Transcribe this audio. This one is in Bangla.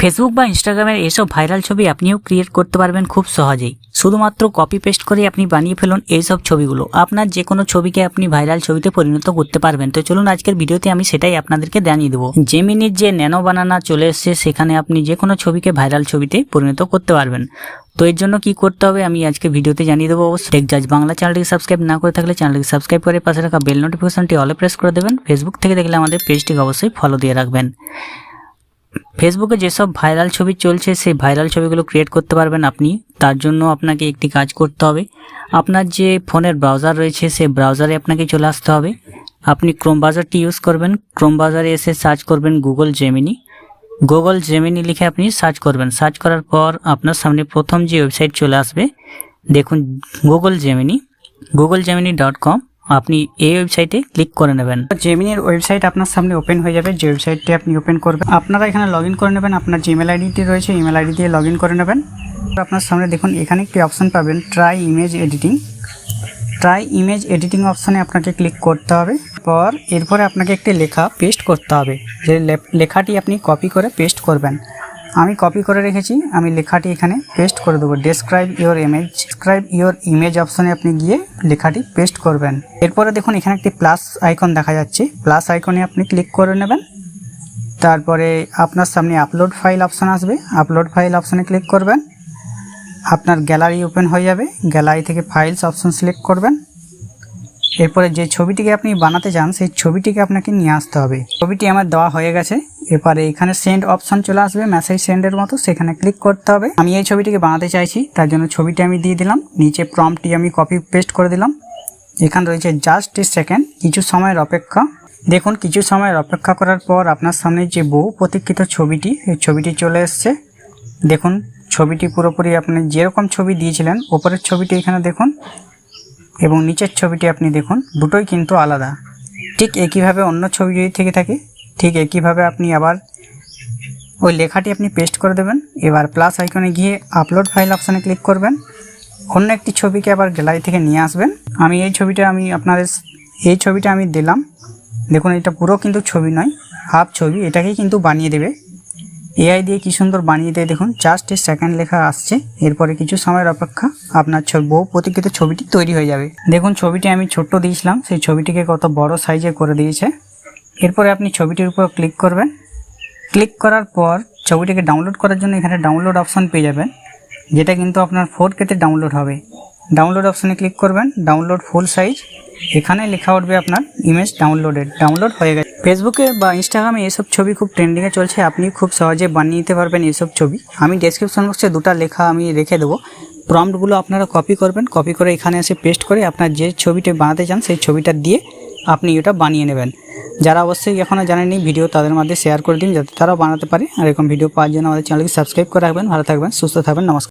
ফেসবুক বা ইনস্টাগ্রামের এসব ভাইরাল ছবি আপনিও ক্রিয়েট করতে পারবেন খুব সহজেই। শুধুমাত্র কপি পেস্ট করে আপনি বানিয়ে ফেলুন এইসব ছবিগুলো। আপনার যে কোনো ছবিকে আপনি ভাইরাল ছবিতে পরিণত করতে পারবেন। তো চলুন আজকের ভিডিওতে আমি সেটাই আপনাদেরকে জানিয়ে দেবো। জেমিনির যে ন্যানো বানানা চলে এসছে, সেখানে আপনি যে কোনো ছবিকে ভাইরাল ছবিতে পরিণত করতে পারবেন। তো এর জন্য কি করতে হবে আমি আজকে ভিডিওতে জানিয়ে দেবো। অবশ্যই টেক জাজ বাংলা চ্যানেলটিকে সাবস্ক্রাইব না করে থাকলে চ্যানেলটিকে সাবস্ক্রাইব করে পাশে রাখা বেল নোটিফিকেশনটি অলে প্রেস করে দেবেন। ফেসবুক থেকে দেখলে আমাদের পেজটিকে অবশ্যই ফলো দিয়ে রাখবেন। ফেসবুকে যেসব ভাইরাল ছবি চলছে সেই ভাইরাল ছবিগুলো ক্রিয়েট করতে পারবেন আপনি। তার জন্য আপনাকে একটি কাজ করতে হবে। আপনার যে ফোনের ব্রাউজার রয়েছে সেই ব্রাউজারে আপনাকে চলে আসতে হবে। আপনি ক্রোম ব্রাউজারটি ইউজ করবেন। ক্রোম ব্রাউজারে এসে সার্চ করবেন গুগল জেমিনি লিখে আপনি সার্চ করবেন। সার্চ করার পর আপনার সামনে প্রথম যে ওয়েবসাইট চলে আসবে, দেখুন googlegemini.com। আপনি এই ওয়েবসাইটে ক্লিক করে নেবেন। জেমিনির ওয়েবসাইট আপনার সামনে ওপেন হয়ে যাবে। যে ওয়েবসাইটটি আপনি ওপেন করবেন, আপনারা এখানে লগ ইন করে নেবেন। আপনার যে ইমেল আইডিটি রয়েছে ইমেল আইডি দিয়ে লগ ইন করে নেবেন। আপনার সামনে দেখুন এখানে একটি অপশন পাবেন ট্রাই ইমেজ এডিটিং অপশনে আপনাকে ক্লিক করতে হবে। এরপরে আপনাকে একটি লেখা পেস্ট করতে হবে। যে লেখাটি আপনি কপি করে পেস্ট করবেন। আমি কপি করে রেখেছি, আমি লেখাটি এখানে পেস্ট করে দেবো। ডেসক্রাইব ইওর ইমেজ অপশনে আপনি গিয়ে লেখাটি পেস্ট করবেন। এরপরে দেখুন এখানে একটি প্লাস আইকন দেখা যাচ্ছে, প্লাস আইকনে আপনি ক্লিক করে নেবেন। তারপরে আপনার সামনে আপলোড ফাইল অপশন আসবে, আপলোড ফাইল অপশনে ক্লিক করবেন। আপনার গ্যালারি ওপেন হয়ে যাবে। গ্যালারি থেকে ফাইলস অপশন সিলেক্ট করবেন। এরপরে যে ছবিটিকে আপনি বানাতে চান সেই ছবিটিকে আপনাকে নিয়ে আসতে হবে। ছবিটি আমার দেওয়া হয়ে গেছে। এরপরে এখানে সেন্ড অপশন চলে আসবে, মেসেজ সেন্ডের মতো, সেখানে ক্লিক করতে হবে। আমি এই ছবিটিকে বানাতে চাইছি, তার জন্য ছবিটি আমি দিয়ে দিলাম। নিচে প্রম্পটটি আমি কপি পেস্ট করে দিলাম। এখানে রয়েছে জাস্ট এ সেকেন্ড, কিছু সময়ের অপেক্ষা। দেখুন কিছু সময়ের অপেক্ষা করার পর আপনার সামনে যে বহু প্রতীক্ষিত ছবিটি, এই ছবিটি চলে এসছে। দেখুন ছবিটি পুরোপুরি আপনি যেরকম ছবি দিয়েছিলেন, ওপরের ছবিটি এখানে দেখুন এবং নিচের ছবিটি আপনি দেখুন, দুটোই কিন্তু আলাদা। ঠিক একইভাবে অন্য ছবি যদি থেকে থাকে, ঠিক একইভাবে আপনি আবার ওই লেখাটি আপনি পেস্ট করে দেবেন। এবার প্লাস আইকনে গিয়ে আপলোড ফাইল অপশানে ক্লিক করবেন। অন্য একটি ছবিকে আবার গ্যালারি থেকে নিয়ে আসবেন। আমি এই ছবিটা আমি দিলাম। দেখুন এটা পুরো কিন্তু ছবি নয়, হাফ ছবি, এটাকেই কিন্তু বানিয়ে দেবে। এআই দিয়ে কি সুন্দর বানিয়ে দেয় দেখুন। জাস্ট এ সেকেন্ড লেখা আসছে, এরপরে কিছু সময়ের অপেক্ষা, আপনার বহু প্রতীক্ষিত ছবিটি তৈরি হয়ে যাবে। দেখুন ছবিটি আমি ছোট্ট দিয়েছিলাম, সেই ছবিটিকে কত বড় সাইজে করে দিয়েছে। এরপরে আপনি ছবিটির উপর ক্লিক করবেন। ক্লিক করার পর ছবিটিকে ডাউনলোড করার জন্য এখানে ডাউনলোড অপশন পেয়ে যাবেন, যেটা কিন্তু আপনার 4K-তে ডাউনলোড হবে। ডাউনলোড অপশনে ক্লিক করবেন, ডাউনলোড ফুল সাইজ, এখানে লেখা উঠবে আপনার ইমেজ ডাউনলোড হয়ে গেছে। ফেসবুকে বা ইনস্টাগ্রামে এসব ছবি খুব ট্রেন্ডিংয়ে চলছে, আপনি খুব সহজে বানিয়ে নিতে পারবেন এসব ছবি। আমি ডেসক্রিপশন বক্সে দুটো লেখা আমি রেখে দেবো, প্রম্পটগুলো আপনারা কপি করবেন। কপি করে এখানে এসে পেস্ট করে আপনার যে ছবিটা বানাতে চান সেই ছবিটা দিয়ে আপনি ওটা বানিয়ে নেবেন। যারা অবশ্যই এখনও জানেননি ভিডিও, তাদের মধ্যে শেয়ার করে দিন যাতে তারাও বানাতে পারে। আর এরকম ভিডিও পাওয়ার জন্য আমাদের চ্যানেলকে সাবস্ক্রাইব করে রাখবেন। ভালো থাকবেন, সুস্থ থাকবেন, নমস্কার।